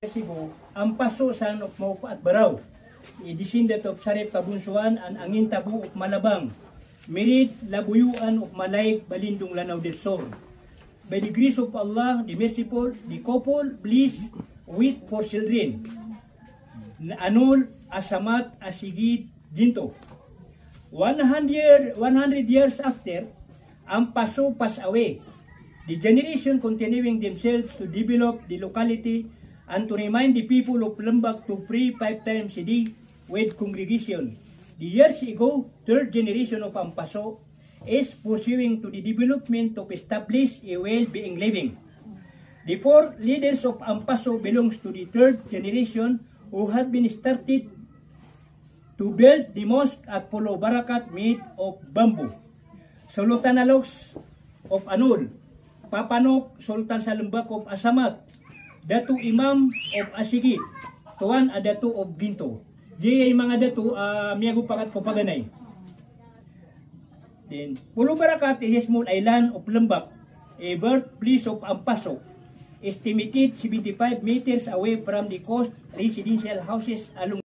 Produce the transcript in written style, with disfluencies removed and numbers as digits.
Cebu, ang paso san of Maupa at Baraw, descendant of Sarip Kabunsuan, ang angin tabu of Malabang, Merit Labuyuan of Malay, Balindong Lanao del Sur. By the grace of Allah, the merciful, the couple, bliss with 4 children. Anul, Asamat, Asigit, Ginto. 100 years after, ang paso pass away. The generation continuing themselves to develop the locality and to remind the people of Lembak to pray 5 times a day with congregation. The years ago, 3rd generation of Ampaso is pursuing to the development of establish a well-being living. The 4 leaders of Ampaso belongs to the 3rd generation who have been started to build the mosque at Pulo Barakat made of bamboo. Sultan Alox of Anul, Papanok, Sultan sa Lembak of Asamat, Datu Imam of Asigit, Tuan Adatu of Ginto. Di ay mga datu, miyago pakat ko paganay. Then, Pulo Barakat is a small island of Lembak, a birthplace of Ampaso, estimated 75 meters away from the coast residential houses along